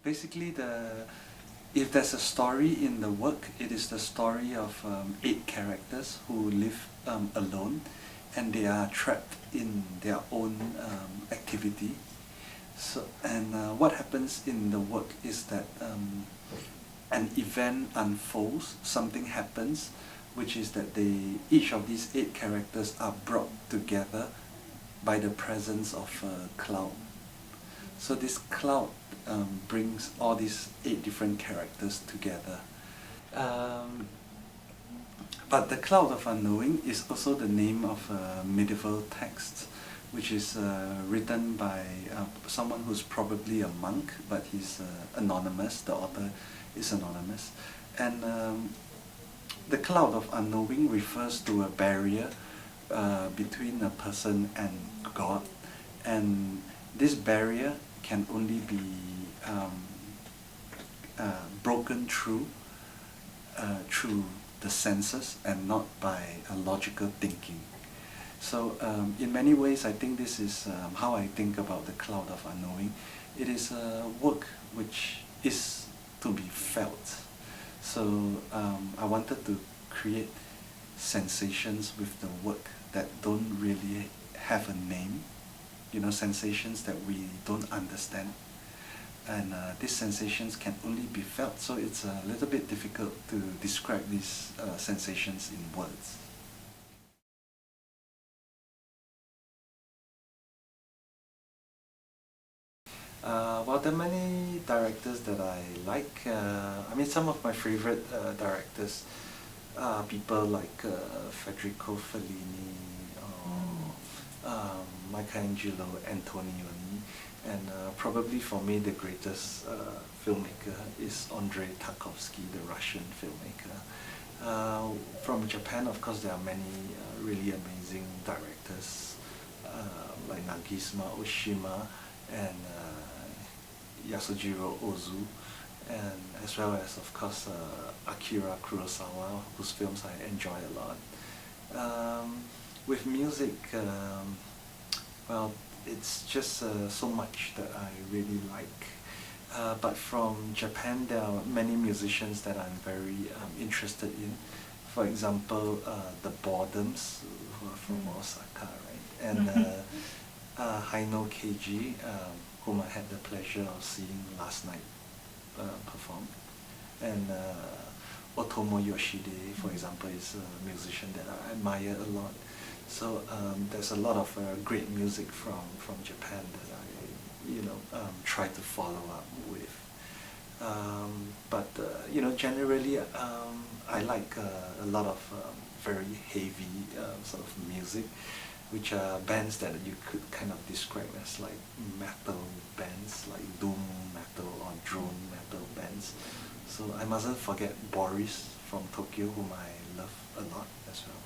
Basically, if there's a story in the work, it is the story of 8 characters who live alone, and they are trapped in their own activity. So, and what happens in the work is that an event unfolds, something happens, which is that each of these 8 characters are brought together by the presence of a cloud. So this cloud brings all these 8 different characters together. But the cloud of unknowing is also the name of a medieval text, which is written by someone who's probably a monk, but he's anonymous. The author is anonymous. And the cloud of unknowing refers to a barrier between a person and God, and this barrier can only be broken through the senses and not by a logical thinking. So in many ways, I think this is how I think about the cloud of unknowing. It is a work which is to be felt. So I wanted to create sensations with the work that don't really have a name, sensations that we don't understand. And these sensations can only be felt, so it's a little bit difficult to describe these sensations in words. Well, there are many directors that I like. I mean, some of my favorite directors are people like Federico Fellini, or Michelangelo Antonioni, and probably for me the greatest filmmaker is Andrei Tarkovsky, the Russian filmmaker. From Japan, of course, there are many really amazing directors like Nagisma Oshima and Yasujiro Ozu, and as well as, of course, Akira Kurosawa, whose films I enjoy a lot. With music, well, it's just so much that I really like. But from Japan, there are many musicians that I'm very interested in. For example, the Boredoms, who are from Osaka, right? And Haino Keiji, whom I had the pleasure of seeing last night perform. And Otomo Yoshide, for example, is a musician that I admire a lot. So there's a lot of great music from Japan that I try to follow up with. But generally I like a lot of very heavy sort of music, which are bands that you could kind of describe as like metal bands, like doom metal or drone metal bands. So I mustn't forget Boris from Tokyo, whom I love a lot as well.